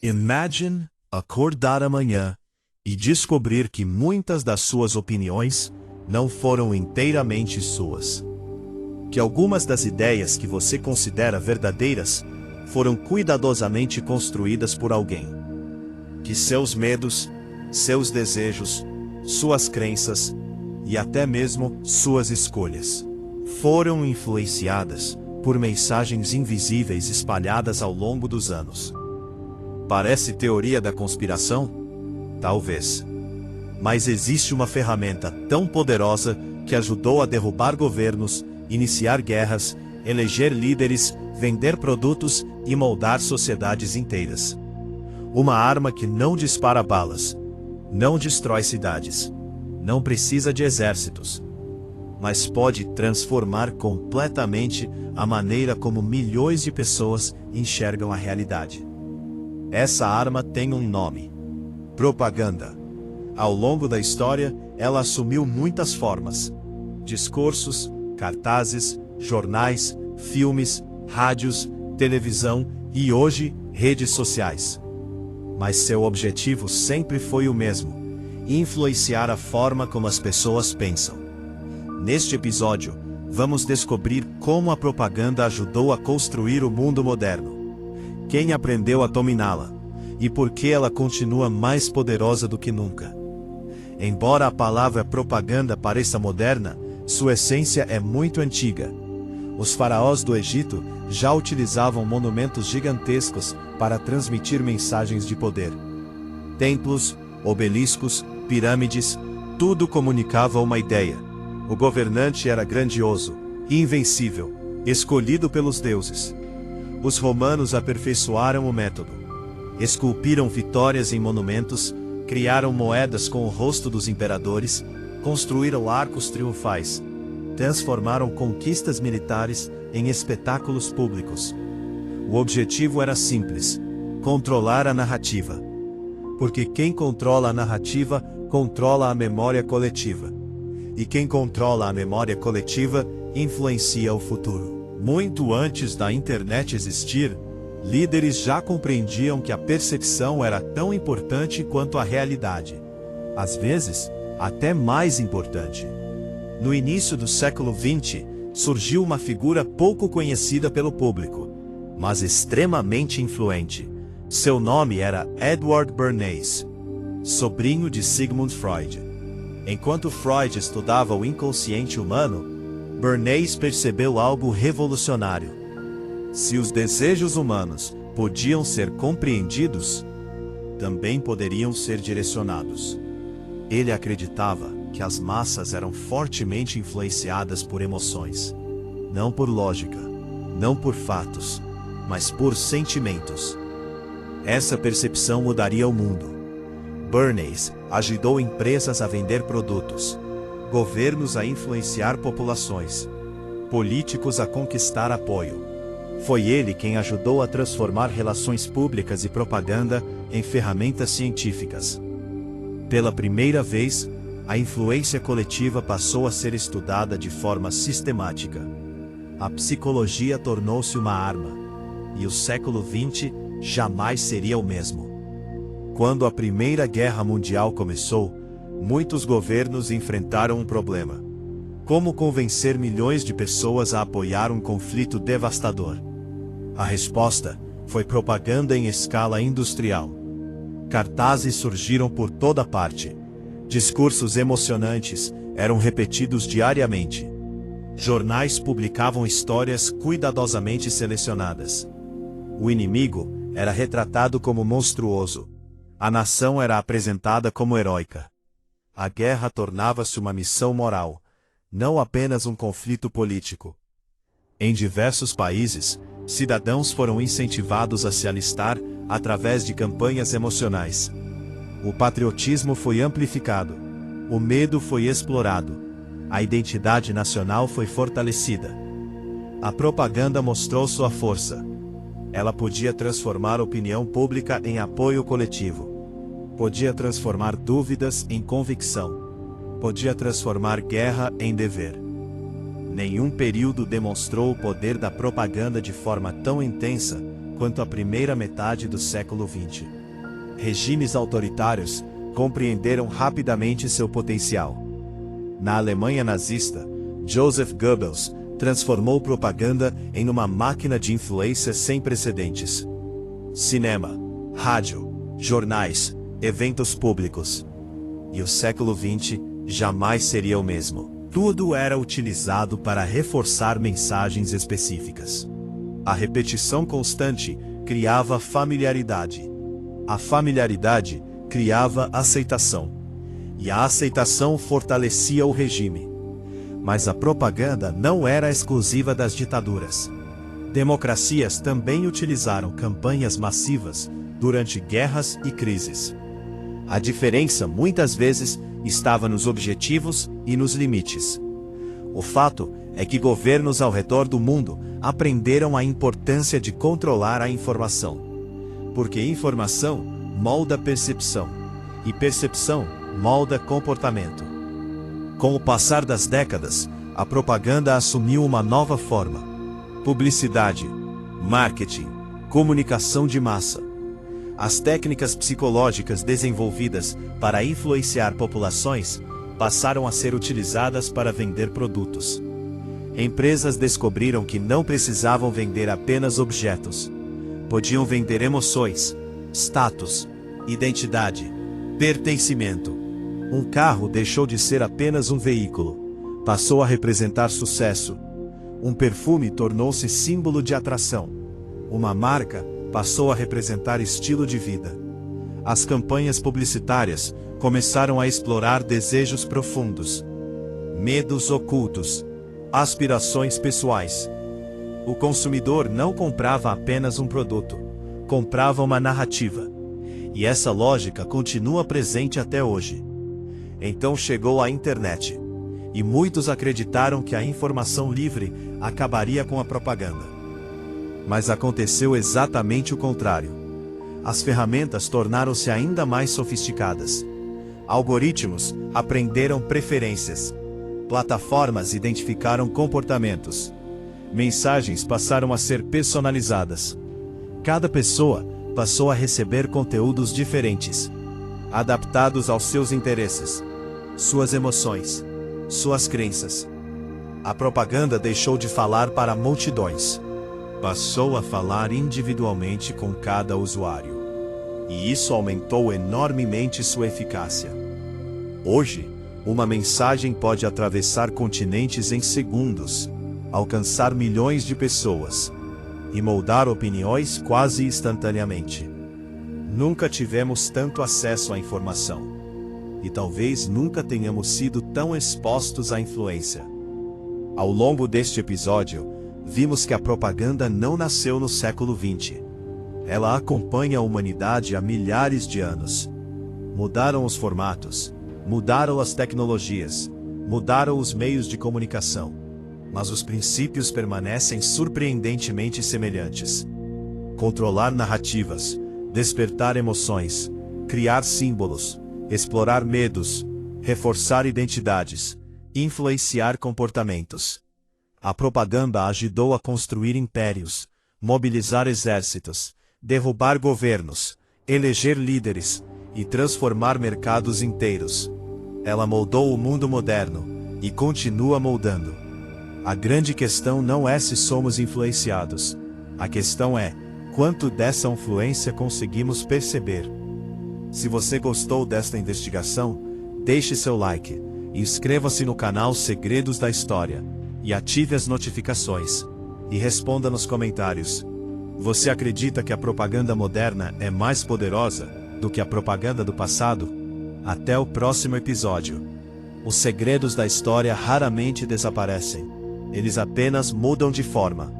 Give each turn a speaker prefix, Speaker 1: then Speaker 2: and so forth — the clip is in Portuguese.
Speaker 1: Imagine acordar amanhã e descobrir que muitas das suas opiniões não foram inteiramente suas. Que algumas das ideias que você considera verdadeiras foram cuidadosamente construídas por alguém. Que seus medos, seus desejos, suas crenças e até mesmo suas escolhas foram influenciadas por mensagens invisíveis espalhadas ao longo dos anos. Parece teoria da conspiração? Talvez. Mas existe uma ferramenta tão poderosa que ajudou a derrubar governos, iniciar guerras, eleger líderes, vender produtos e moldar sociedades inteiras. Uma arma que não dispara balas, não destrói cidades, não precisa de exércitos, mas pode transformar completamente a maneira como milhões de pessoas enxergam a realidade. Essa arma tem um nome: propaganda. Ao longo da história, ela assumiu muitas formas: discursos, cartazes, jornais, filmes, rádios, televisão e hoje, redes sociais. Mas seu objetivo sempre foi o mesmo: influenciar a forma como as pessoas pensam. Neste episódio, vamos descobrir como a propaganda ajudou a construir o mundo moderno, quem aprendeu a dominá-la, e por que ela continua mais poderosa do que nunca. Embora a palavra propaganda pareça moderna, sua essência é muito antiga. Os faraós do Egito já utilizavam monumentos gigantescos para transmitir mensagens de poder. Templos, obeliscos, pirâmides, tudo comunicava uma ideia. O governante era grandioso, invencível, escolhido pelos deuses. Os romanos aperfeiçoaram o método. Esculpiram vitórias em monumentos, criaram moedas com o rosto dos imperadores, construíram arcos triunfais, transformaram conquistas militares em espetáculos públicos. O objetivo era simples: controlar a narrativa. Porque quem controla a narrativa, controla a memória coletiva. E quem controla a memória coletiva, influencia o futuro. Muito antes da internet existir, líderes já compreendiam que a percepção era tão importante quanto a realidade. Às vezes, até mais importante. No início do século XX, surgiu uma figura pouco conhecida pelo público, mas extremamente influente. Seu nome era Edward Bernays, sobrinho de Sigmund Freud. Enquanto Freud estudava o inconsciente humano, Bernays percebeu algo revolucionário. Se os desejos humanos podiam ser compreendidos, também poderiam ser direcionados. Ele acreditava que as massas eram fortemente influenciadas por emoções. Não por lógica, não por fatos, mas por sentimentos. Essa percepção mudaria o mundo. Bernays ajudou empresas a vender produtos, governos a influenciar populações, políticos a conquistar apoio. Foi ele quem ajudou a transformar relações públicas e propaganda em ferramentas científicas. Pela primeira vez, a influência coletiva passou a ser estudada de forma sistemática. A psicologia tornou-se uma arma, e o século XX jamais seria o mesmo. Quando a Primeira Guerra Mundial começou, muitos governos enfrentaram um problema: como convencer milhões de pessoas a apoiar um conflito devastador? A resposta foi propaganda em escala industrial. Cartazes surgiram por toda parte. Discursos emocionantes eram repetidos diariamente. Jornais publicavam histórias cuidadosamente selecionadas. O inimigo era retratado como monstruoso. A nação era apresentada como heróica. A guerra tornava-se uma missão moral, não apenas um conflito político. Em diversos países, cidadãos foram incentivados a se alistar através de campanhas emocionais. O patriotismo foi amplificado, o medo foi explorado, a identidade nacional foi fortalecida. A propaganda mostrou sua força. Ela podia transformar a opinião pública em apoio coletivo. Podia transformar dúvidas em convicção. Podia transformar guerra em dever. Nenhum período demonstrou o poder da propaganda de forma tão intensa quanto a primeira metade do século XX. Regimes autoritários compreenderam rapidamente seu potencial. Na Alemanha nazista, Joseph Goebbels transformou propaganda em uma máquina de influência sem precedentes. Cinema, rádio, jornais, eventos públicos. E o século XX jamais seria o mesmo. Tudo era utilizado para reforçar mensagens específicas. A repetição constante criava familiaridade. A familiaridade criava aceitação. E a aceitação fortalecia o regime. Mas a propaganda não era exclusiva das ditaduras. Democracias também utilizaram campanhas massivas durante guerras e crises. A diferença, muitas vezes, estava nos objetivos e nos limites. O fato é que governos ao redor do mundo aprenderam a importância de controlar a informação. Porque informação molda percepção, e percepção molda comportamento. Com o passar das décadas, a propaganda assumiu uma nova forma. Publicidade, marketing, comunicação de massa. As técnicas psicológicas desenvolvidas para influenciar populações passaram a ser utilizadas para vender produtos. Empresas descobriram que não precisavam vender apenas objetos. Podiam vender emoções, status, identidade, pertencimento. Um carro deixou de ser apenas um veículo, passou a representar sucesso. Um perfume tornou-se símbolo de atração. Uma marca passou a representar estilo de vida. As campanhas publicitárias começaram a explorar desejos profundos, medos ocultos, aspirações pessoais. O consumidor não comprava apenas um produto, comprava uma narrativa. E essa lógica continua presente até hoje. Então chegou a internet. E muitos acreditaram que a informação livre acabaria com a propaganda. Mas aconteceu exatamente o contrário. As ferramentas tornaram-se ainda mais sofisticadas. Algoritmos aprenderam preferências. Plataformas identificaram comportamentos. Mensagens passaram a ser personalizadas. Cada pessoa passou a receber conteúdos diferentes, adaptados aos seus interesses, suas emoções, suas crenças. A propaganda deixou de falar para multidões. Passou a falar individualmente com cada usuário. E isso aumentou enormemente sua eficácia. Hoje, uma mensagem pode atravessar continentes em segundos, alcançar milhões de pessoas e moldar opiniões quase instantaneamente. Nunca tivemos tanto acesso à informação. E talvez nunca tenhamos sido tão expostos à influência. Ao longo deste episódio, vimos que a propaganda não nasceu no século XX. Ela acompanha a humanidade há milhares de anos. Mudaram os formatos, mudaram as tecnologias, mudaram os meios de comunicação. Mas os princípios permanecem surpreendentemente semelhantes. Controlar narrativas, despertar emoções, criar símbolos, explorar medos, reforçar identidades, influenciar comportamentos. A propaganda ajudou a construir impérios, mobilizar exércitos, derrubar governos, eleger líderes e transformar mercados inteiros. Ela moldou o mundo moderno e continua moldando. A grande questão não é se somos influenciados. A questão é quanto dessa influência conseguimos perceber. Se você gostou desta investigação, deixe seu like, inscreva-se no canal Segredos da História e ative as notificações. E responda nos comentários. Você acredita que a propaganda moderna é mais poderosa do que a propaganda do passado? Até o próximo episódio. Os segredos da história raramente desaparecem. Eles apenas mudam de forma.